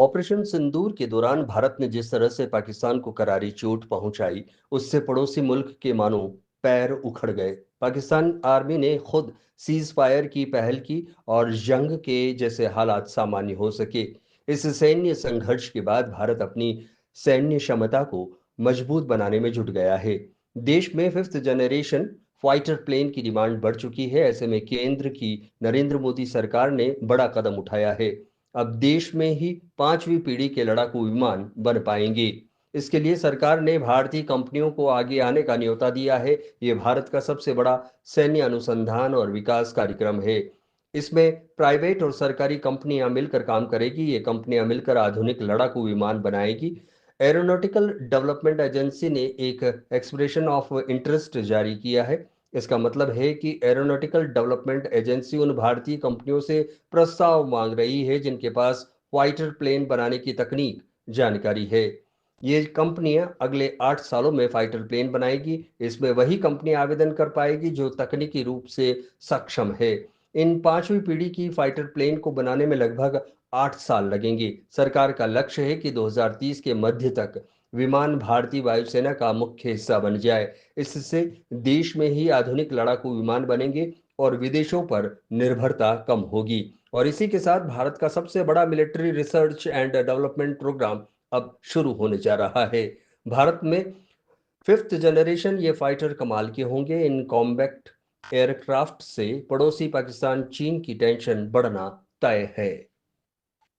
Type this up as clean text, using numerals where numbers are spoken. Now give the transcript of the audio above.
Operation सिंदूर के दौरान भारत ने जिस तरह से पाकिस्तान को करारी चोट पहुंचाई, उससे पड़ोसी मुल्क के मानो पैर उखड़ गए। पाकिस्तान आर्मी ने खुद सीज फायर की पहल की और जंग के जैसे हालात सामान्य हो सके। इस सैन्य संघर्ष के बाद भारत अपनी सैन्य क्षमता को मजबूत बनाने में जुट गया है। देश में फिफ्थ जनरेशन फाइटर प्लेन की डिमांड बढ़ चुकी है। ऐसे में केंद्र की नरेंद्र मोदी सरकार ने बड़ा कदम उठाया है। अब देश में ही पांचवी पीढ़ी के लड़ाकू विमान बन पाएंगे। इसके लिए सरकार ने भारतीय कंपनियों को आगे आने का न्योता दिया है। ये भारत का सबसे बड़ा सैन्य अनुसंधान और विकास कार्यक्रम है। इसमें प्राइवेट और सरकारी कंपनियां मिलकर काम करेगी। ये कंपनियां मिलकर आधुनिक लड़ाकू विमान बनाएगी। एरोनॉटिकल डेवलपमेंट एजेंसी ने एक एक्सप्रेशन ऑफ इंटरेस्ट जारी किया है। इसका मतलब है कि एरोनॉटिकल डेवलपमेंट एजेंसी उन भारतीय कंपनियों से प्रस्ताव मांग रही है जिनके पास फाइटर प्लेन बनाने की तकनीक जानकारी है। ये कंपनियां अगले 8 सालों में फाइटर प्लेन बनाएगी। इसमें वही कंपनी आवेदन कर पाएगी जो तकनीकी रूप से सक्षम है। इन पांचवी पीढ़ी की फाइटर प्लेन को बनाने में लगभग 8 साल लगेंगे। सरकार का लक्ष्य है कि 2030 के मध्य तक विमान भारतीय वायुसेना का मुख्य हिस्सा बन जाए। इससे देश में ही आधुनिक लड़ाकू विमान बनेंगे और विदेशों पर निर्भरता कम होगी। और इसी के साथ भारत का सबसे बड़ा military research and development programme अब शुरू होने जा रहा है। भारत में फिफ्थ जनरेशन ये फाइटर कमाल के होंगे। इन कॉम्बैक्ट एयरक्राफ्ट से पड़ोसी पाकिस्तान चीन की टेंशन बढ़ना तय है।